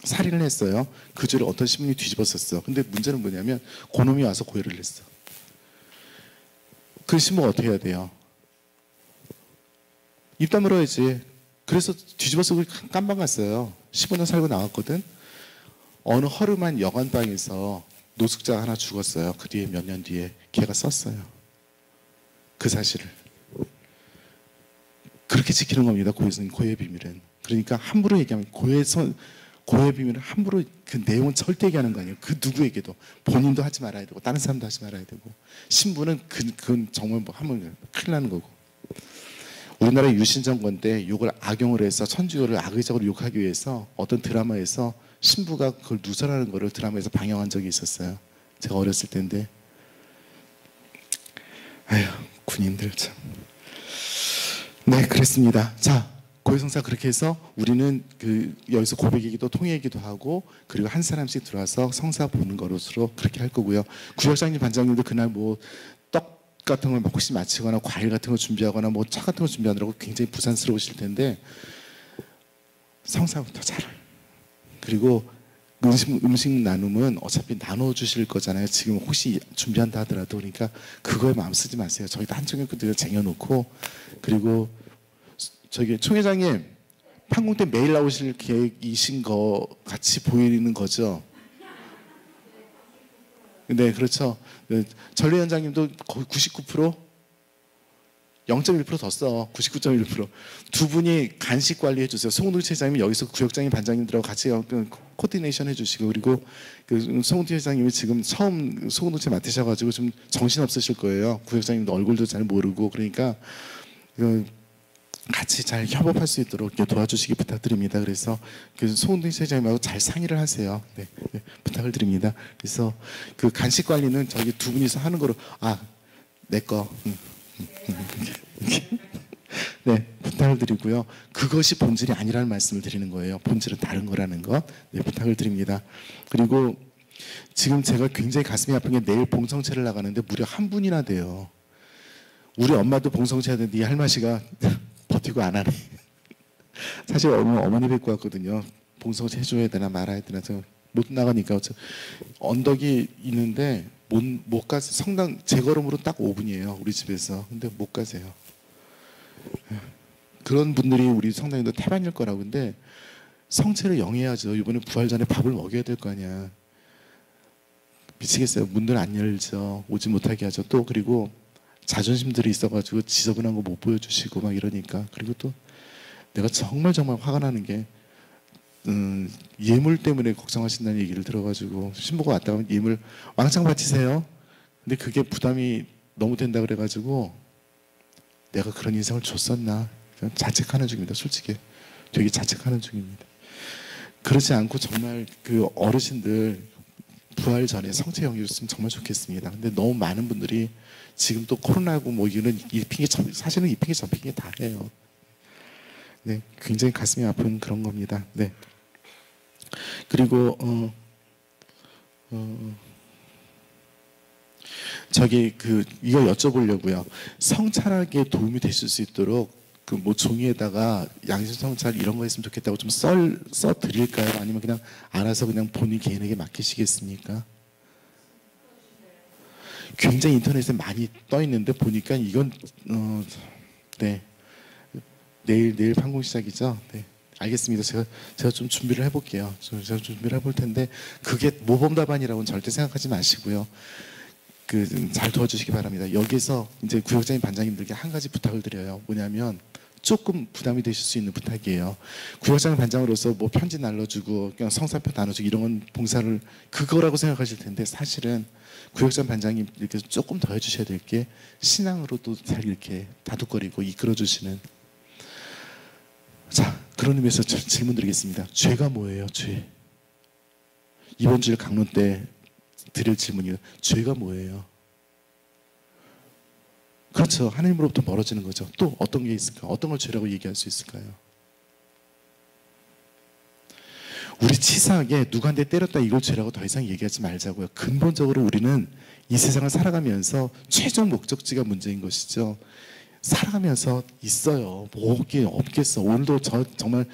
살인을 했어요. 그 죄를 어떤 신문이 뒤집었었어. 근데 문제는 뭐냐면 그놈이 와서 고해를 했어. 그 신부가 어떻게 해야 돼요? 입 다물어야지. 그래서 뒤집어서 깜방 갔어요. 15년 살고 나왔거든. 어느 허름한 여관방에서 노숙자 하나 죽었어요. 그 뒤에 몇 년 뒤에 걔가 썼어요. 그 사실을. 그렇게 지키는 겁니다. 고해의 비밀은. 그러니까 함부로 얘기하면 고해의 비밀은 함부로 그 내용은 절대 얘기하는 거 아니에요. 그 누구에게도. 본인도 하지 말아야 되고 다른 사람도 하지 말아야 되고. 신부는 그건 정말 뭐 하면 큰일 나는 거고. 우리나라 유신정권 때 욕을 악용을 해서 천주교를 악의적으로 욕하기 위해서 어떤 드라마에서 신부가 그걸 누설하는 거를 드라마에서 방영한 적이 있었어요. 제가 어렸을 때인데. 아휴, 군인들 참. 네, 그랬습니다. 자, 고해성사 그렇게 해서 우리는 여기서 고백이기도 통회이기도 하고 그리고 한 사람씩 들어와서 성사 보는 것으로 그렇게 할 거고요. 구역장님, 반장님도 그날 뭐 떡 같은 걸 혹시 마치거나 과일 같은 거 준비하거나 뭐 차 같은 거 준비하느라고 굉장히 부산스러우실 텐데 성사부터 잘. 그리고 음식 나눔은 어차피 나눠주실 거잖아요. 지금 혹시 준비한다 하더라도. 그러니까 그거에 마음 쓰지 마세요. 저희도 한쪽에 그대로 쟁여놓고. 그리고 저기 총회장님, 판공 때 매일 나오실 계획이신 거 같이 보이는 거죠? 네, 그렇죠. 전례위원장님도 거의 99%? 0.1% 더 써. 99.1%. 두 분이 간식 관리해 주세요. 송은동 회장님이 여기서 구역장님, 반장님들하고 같이 코디네이션 해주시고, 그리고 송은동 회장님이 지금 처음 송은동체 맡으셔가지고 좀 정신 없으실 거예요. 구역장님도 얼굴도 잘 모르고. 그러니까 같이 잘 협업할 수 있도록 도와주시기 부탁드립니다. 그래서 송은동 회장님하고 잘 상의를 하세요. 네, 네, 부탁을 드립니다. 그래서 그 간식 관리는 저기 두 분이서 하는 거로 내 거. 네, 부탁을 드리고요. 그것이 본질이 아니라는 말씀을 드리는 거예요. 본질은 다른 거라는 것. 네, 부탁을 드립니다. 그리고 지금 제가 굉장히 가슴이 아픈 게 내일 봉성체를 나가는데 무려 한 분이나 돼요. 우리 엄마도 봉성체 하는데 이 할머니가 버티고 안 하네. 사실 어머니 뵙고 왔거든요. 봉성체 해줘야 되나 말아야 되나. 못 나가니까 언덕이 있는데 못 가서 성당 제 걸음으로 딱 5분이에요. 우리 집에서. 근데 못 가세요. 그런 분들이 우리 성당에도 태반일 거라고. 근데 성체를 영해야죠. 이번에 부활 전에 밥을 먹여야 될 거 아니야. 미치겠어요. 문들 안 열죠. 오지 못하게 하죠. 또 그리고 자존심들이 있어가지고 지저분한 거 못 보여주시고 막 이러니까. 그리고 또 내가 정말 화가 나는 게 예물 때문에 걱정하신다는 얘기를 들어가지고 신부가 왔다 가면 예물 왕창 바치세요. 근데 그게 부담이 너무 된다 그래가지고 내가 그런 인상을 줬었나 자책하는 중입니다. 솔직히 되게 자책하는 중입니다. 그렇지 않고 정말 그 어르신들 부활 전에 성체 영유였으면 정말 좋겠습니다. 근데 너무 많은 분들이 지금 또 코로나고 뭐 이거는 이 핑계 사실은 이 핑계 저 핑계 다 해요. 네, 굉장히 가슴이 아픈 그런 겁니다. 네. 그리고 저기 이거 여쭤보려고요. 성찰하기에 도움이 되실 수 있도록 뭐 종이에다가 양심 성찰 이런 거 했으면 좋겠다고 좀 써 드릴까요? 아니면 그냥 알아서 그냥 본인 개인에게 맡기시겠습니까? 굉장히 인터넷에 많이 떠 있는데 보니까 이건 네. 내일 판공 시작이죠. 네. 알겠습니다. 제가 좀 준비를 해볼게요. 제가 좀 준비를 해볼 텐데 그게 모범 답안이라고는 절대 생각하지 마시고요. 잘 도와주시기 바랍니다. 여기서 이제 구역장님 반장님들께 한 가지 부탁을 드려요. 뭐냐면 조금 부담이 되실 수 있는 부탁이에요. 구역장 반장으로서 뭐 편지 날려주고 그냥 성사표 나눠주고 이런 건 봉사를 그거라고 생각하실 텐데 사실은 구역장 반장님 이렇게 조금 더 해주셔야 될 게 신앙으로도 잘 이렇게 다독거리고 이끌어주시는. 자, 그런 의미에서 질문 드리겠습니다. 죄가 뭐예요? 죄. 이번 주일 강론 때 드릴 질문이요. 죄가 뭐예요? 그렇죠. 하나님으로부터 멀어지는 거죠. 또 어떤 게 있을까? 어떤 걸 죄라고 얘기할 수 있을까요? 우리 치사하게 누구한테 때렸다 이걸 죄라고 더 이상 얘기하지 말자고요. 근본적으로 우리는 이 세상을 살아가면서 최종 목적지가 문제인 것이죠. 살아가면서 있어요. 뭐게 없겠어. 오늘도 정말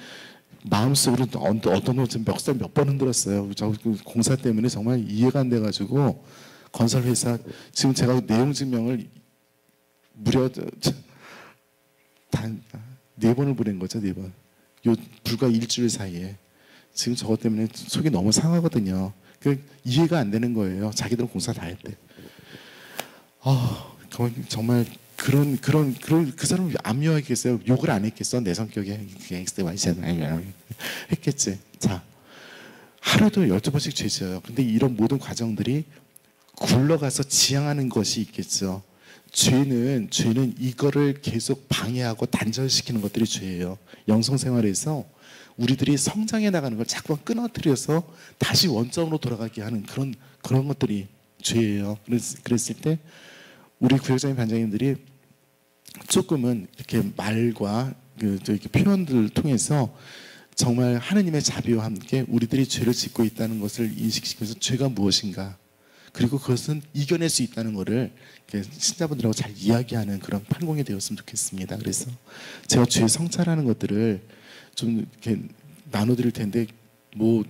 마음속으로 어떤 분 멱살 몇 번 흔들었어요. 저 공사 때문에 정말 이해가 안 돼가지고 건설회사 지금 제가 내용 증명을 무려 네 번을 보낸 거죠. 4번. 불과 일주일 사이에 지금 저것 때문에 속이 너무 상하거든요. 이해가 안 되는 거예요. 자기들은 공사 다 했대. 정말 그 사람을 안 미워했겠어요? 욕을 안 했겠어? 내 성격에 했겠지. 자, 하루도 12번씩 죄 지어요. 근데 이런 모든 과정들이 굴러가서 지향하는 것이 있겠죠. 죄는 이거를 계속 방해하고 단절시키는 것들이 죄예요. 영성생활에서 우리들이 성장해 나가는 걸 자꾸만 끊어뜨려서 다시 원점으로 돌아가게 하는 그런 것들이 죄예요. 그랬을 때 우리 구역장님 반장님들이 조금은 이렇게 말과 이렇게 표현들을 통해서 정말 하느님의 자비와 함께 우리들이 죄를 짓고 있다는 것을 인식시키면서 죄가 무엇인가, 그리고 그것은 이겨낼 수 있다는 것을 신자분들하고 잘 이야기하는 그런 판공이 되었으면 좋겠습니다. 그래서 제가 죄 성찰하는 것들을 좀 이렇게 나눠드릴 텐데 뭐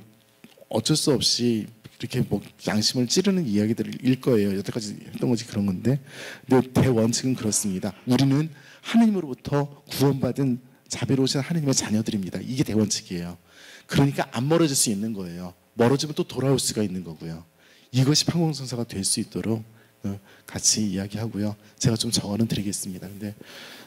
어쩔 수 없이 이렇게 뭐 양심을 찌르는 이야기들일 거예요. 여태까지 했던 것이 그런 건데, 근데 대원칙은 그렇습니다. 우리는 하느님으로부터 구원받은 자비로우신 하느님의 자녀들입니다. 이게 대원칙이에요. 그러니까 안 멀어질 수 있는 거예요. 멀어지면 또 돌아올 수가 있는 거고요. 이것이 판공선사가 될 수 있도록 같이 이야기하고요. 제가 좀 적어는 드리겠습니다. 근데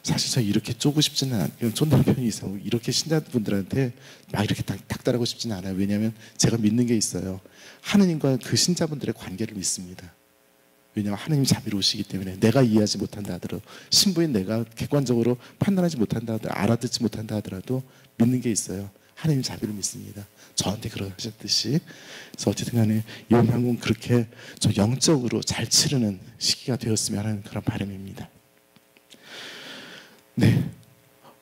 사실 저 이렇게 쪼고 싶지는 않아요. 쫀다는 편이 있어요. 이렇게 신자분들한테 막 이렇게 닥달하고 싶지는 않아요. 왜냐하면 제가 믿는 게 있어요. 하느님과 그 신자분들의 관계를 믿습니다. 왜냐하면 하느님 자비로우시기 때문에. 내가 이해하지 못한다 하더라도, 신부인 내가 객관적으로 판단하지 못한다 하더라도, 알아듣지 못한다 하더라도 믿는 게 있어요. 하느님 자비를 믿습니다. 저한테 그러셨듯이. 그래서 어쨌든 간에 이번 방송 그렇게 좀 영적으로 잘 치르는 시기가 되었으면 하는 그런 바람입니다. 네,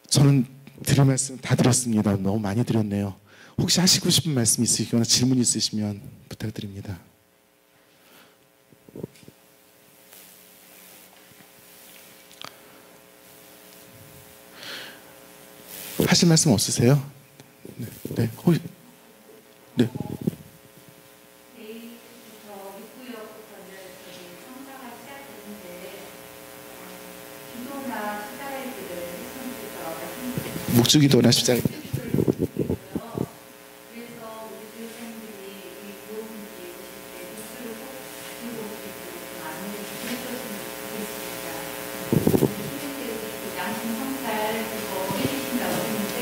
저는 드릴 말씀 다 드렸습니다. 너무 많이 드렸네요. 혹시 하시고 싶은 말씀 있으시거나 질문 있으시면 부탁드립니다. 하실 말씀 없으세요? 네, 네, 네. 내일부터 6구역부터는 성사가 시작되는데 기도나 십자가일들을 했으면 좋겠다고 묵주기도나 십자가. 그래서 우리 교육생들이 이 구호문지 오실 때 목줄을 꼭 가지고 오시도록 많은 해줬으면 좋겠습니다. 선생님께서 양심 성찰 그거 해주신다고 했는데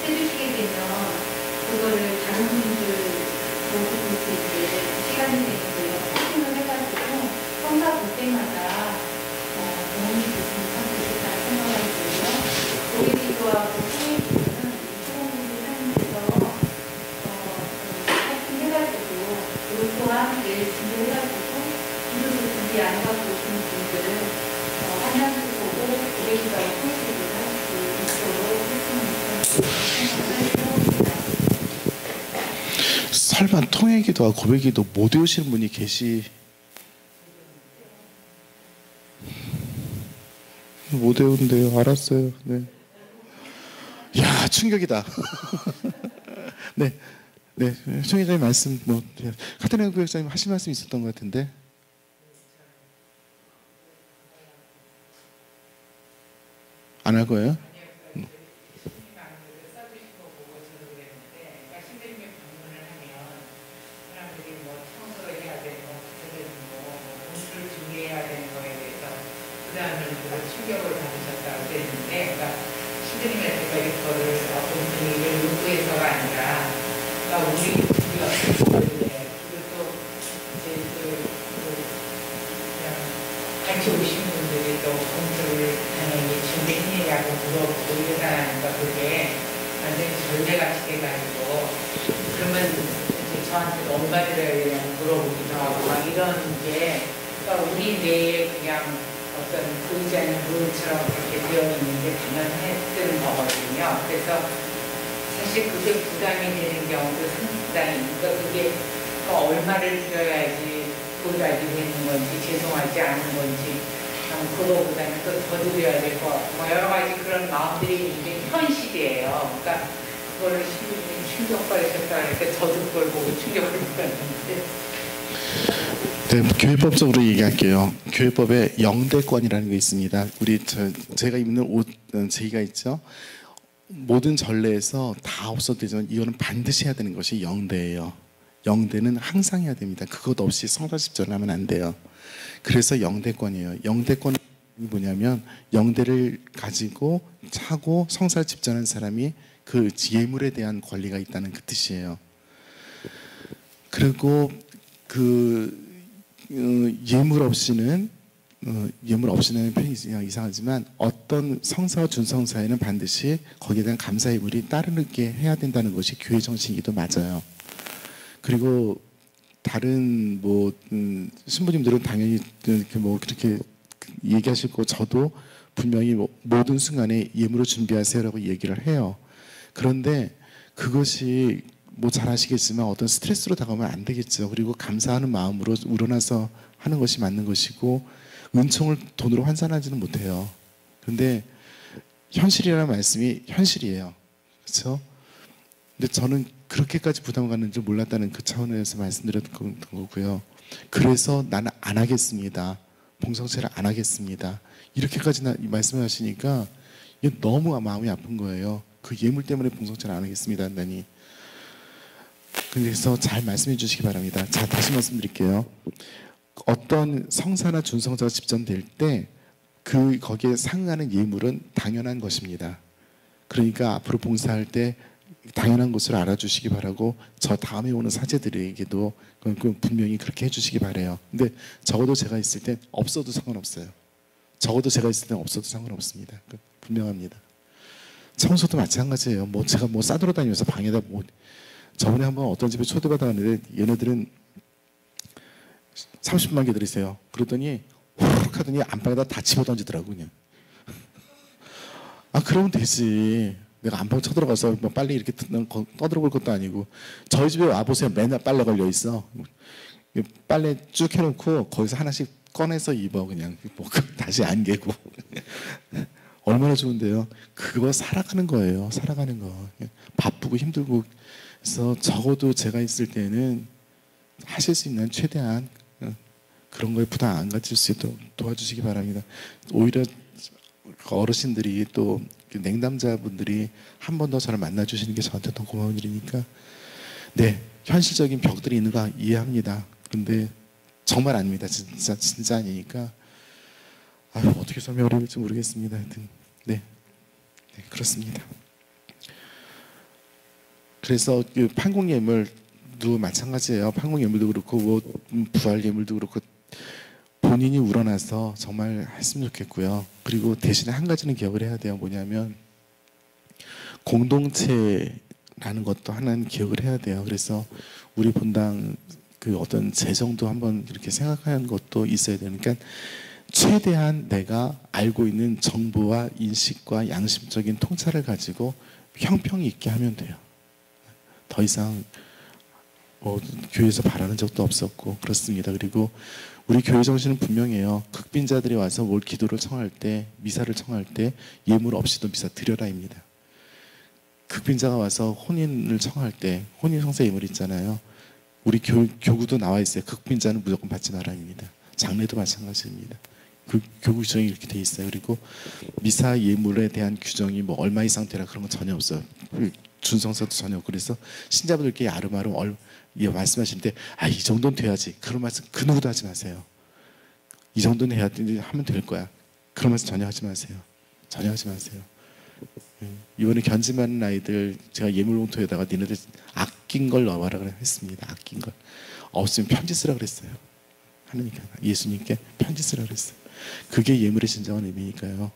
해주시게 되면 그거를 다른 분들 모두 볼 수 있게 시간이 되는데요. 확인을 해가지고 성사 볼 때마다 도움이 됐으면 참 좋겠다는 생각이 들고요. 고개 기도하고 후회 기도는 소원을 하면서 해가지고 이것 또한 내일 준비해가지고 기도를 준비 안 하고 오시는 분들 한양도 보고 고개 기도하고 후회 기도를 할 수 있도록 했으면 좋겠습니다. 설마 통회기도와 고백기도 못 외우시는 분이 못 외운대요. 알았어요. 네. 야, 충격이다. 네, 네, 총회장님 말씀 카타리나 구역장님 하실 말씀 있었던 것 같은데. 안 할 거예요? 선생님한테까지 거를 어떤 분위기를 요구해서가 아니라, 그러니까 우리가 어떻게 그리고 이제 그냥 같이 오신 분들이 또 공부를 당연히 준비했느냐고 물어보고 이러다니까 그게 완전히 전례같이 돼가지고, 그러면 이제 저한테 너무 받으려야 되냐고 물어보기도 하고 막 이런 게, 그러니까 우리 뇌에 그냥 어떤 보이지 않는 룰처럼 그렇게 되어 있는 게 당연했던 거거든요. 그래서 사실 그게 부담이 되는 경우도 상당히, 그러니까 그게 얼마를 들여야지 보답이 되는 건지 죄송하지 않은 건지 그거보다는 또 더 드려야 될 것 같고 뭐 여러 가지 그런 마음들이 이제 현실이에요. 그러니까 그거를 충격받으셨다 하니까 저도 그걸 보고 충격을 받았는데. 네, 교회법적으로 얘기할게요. 교회법에 영대권이라는 게 있습니다. 제가 입는 옷 제의가 있죠. 모든 전례에서 다 없어도 되지만 이거는 반드시 해야 되는 것이 영대예요. 영대는 항상 해야 됩니다. 그것 없이 성사십전을 하면 안 돼요. 그래서 영대권이에요. 영대권이 뭐냐면 영대를 가지고 차고 성사를 집전한 사람이 그 예물에 대한 권리가 있다는 그 뜻이에요. 그리고 예물 없이는 표현이 이상하지만 어떤 성사와 준성사에는 반드시 거기에 대한 감사 예물이 따르게 해야 된다는 것이 교회 정신이기도 맞아요. 그리고 다른 신부님들은 당연히 그렇게 얘기하실 거 저도 분명히 모든 순간에 예물을 준비하세요라고 얘기를 해요. 그런데 그것이 잘 아시겠지만 어떤 스트레스로 다가오면 안 되겠죠. 그리고 감사하는 마음으로 우러나서 하는 것이 맞는 것이고 은총을 돈으로 환산하지는 못해요. 그런데 현실이라는 말씀이 현실이에요. 그렇죠? 근데 저는 그렇게까지 부담을 갖는 줄 몰랐다는 그 차원에서 말씀드렸던 거고요. 그래서 나는 안 하겠습니다. 봉성체를 안 하겠습니다. 이렇게까지 말씀을 하시니까 너무 마음이 아픈 거예요. 그 예물 때문에 봉성체를 안 하겠습니다 한다니. 그래서 잘 말씀해 주시기 바랍니다. 자, 다시 말씀드릴게요. 어떤 성사나 준성사가 집전될 때 거기에 상응하는 예물은 당연한 것입니다. 그러니까 앞으로 봉사할 때 당연한 것을 알아주시기 바라고 저 다음에 오는 사제들에게도 분명히 그렇게 해주시기 바래요. 근데 적어도 제가 있을 땐 없어도 상관없어요. 적어도 제가 있을 땐 없어도 상관없습니다. 분명합니다. 청소도 마찬가지예요. 제가 싸돌아다니면서 방에다 저번에 한번 어떤 집에 초대받아갔는데 얘네들은 30만 개 들이세요. 그러더니 후룩 하더니 안방에다 다 집어던지더라고 그냥. 그러면 되지. 내가 안방 쳐들어가서 빨리 이렇게 떠들어볼 것도 아니고. 저희 집에 와보세요. 맨날 빨래 걸려 있어. 빨래 쭉 해놓고 거기서 하나씩 꺼내서 입어 그냥. 다시 안 개고. 얼마나 좋은데요. 그거 살아가는 거예요. 살아가는 거. 바쁘고 힘들고. 그래서 적어도 제가 있을 때는 하실 수 있는 최대한 그런 거에 부담 안 가질 수 있도록 도와주시기 바랍니다. 오히려 어르신들이 또 냉담자분들이 한 번 더 저를 만나주시는 게 저한테 더 고마운 일이니까 네, 현실적인 벽들이 있는 거 이해합니다. 근데 정말 아닙니다. 진짜 아니니까 어떻게 설명을 해야 될지 모르겠습니다. 하여튼 네, 그렇습니다. 그래서 판공예물도 마찬가지예요. 판공예물도 그렇고 부활예물도 그렇고 본인이 우러나서 정말 했으면 좋겠고요. 그리고 대신에 한 가지는 기억을 해야 돼요. 뭐냐면 공동체라는 것도 하나는 기억을 해야 돼요. 그래서 우리 본당 어떤 재정도 한번 이렇게 생각하는 것도 있어야 되니까 최대한 내가 알고 있는 정보와 인식과 양심적인 통찰을 가지고 형평이 있게 하면 돼요. 더 이상 교회에서 바라는 적도 없었고 그렇습니다. 그리고 우리 교회 정신은 분명해요. 극빈자들이 와서 기도를 청할 때, 미사를 청할 때 예물 없이도 미사 드려라입니다. 극빈자가 와서 혼인을 청할 때 혼인 성사 예물 있잖아요. 우리 교구도 나와 있어요. 극빈자는 무조건 받지 마라입니다. 장례도 마찬가지입니다. 그 교구 규정이 이렇게 돼 있어요. 그리고 미사 예물에 대한 규정이 얼마 이상 되라 그런 건 전혀 없어요. 준성사도 전혀 없고. 그래서 신자분들께 아름아름 말씀하시는데 이 정도는 돼야지. 그런 말씀 그 누구도 하지 마세요. 이 정도는 해야 하면 될 거야. 그런 말씀 전혀 하지 마세요. 전혀 하지 마세요. 이번에 견집하는 아이들 제가 예물봉투에다가 니네들 아낀 걸 넣어라 했습니다. 아낀 걸. 없으면 편지 쓰라 그랬어요. 하나님께, 예수님께 편지 쓰라 그랬어요. 그게 예물의 진정한 의미니까요.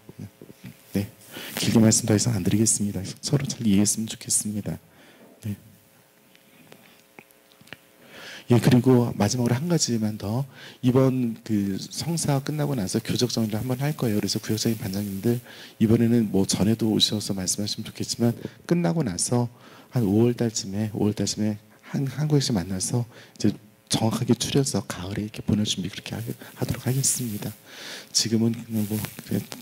네, 길게 말씀 더 이상 안 드리겠습니다. 서로 잘 이해했으면 좋겠습니다. 네. 예, 그리고 마지막으로 한 가지만 더. 이번 그 성사 끝나고 나서 교적 정리를 한번 할 거예요. 그래서 구역장님 반장님들 이번에는 뭐 전에도 오셔서 말씀하시면 좋겠지만 끝나고 나서 한 5월 달쯤에 한국에서 만나서 이제 정확하게 추려서 가을에 이렇게 보낼 준비 그렇게 하도록 하겠습니다. 지금은 그냥 뭐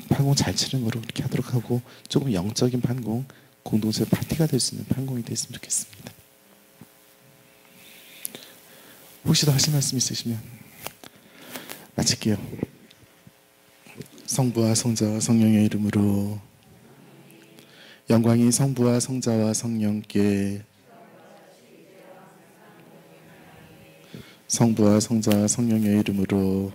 판공 잘 치는 거로 그렇게 하도록 하고 조금 영적인 판공, 공동체 파티가 될 수 있는 판공이 됐으면 좋겠습니다. 혹시 더 하실 말씀 있으시면 마칠게요. 성부와 성자와 성령의 이름으로 영광이 성부와 성자와 성령께 성부와 성자와 성령의 이름으로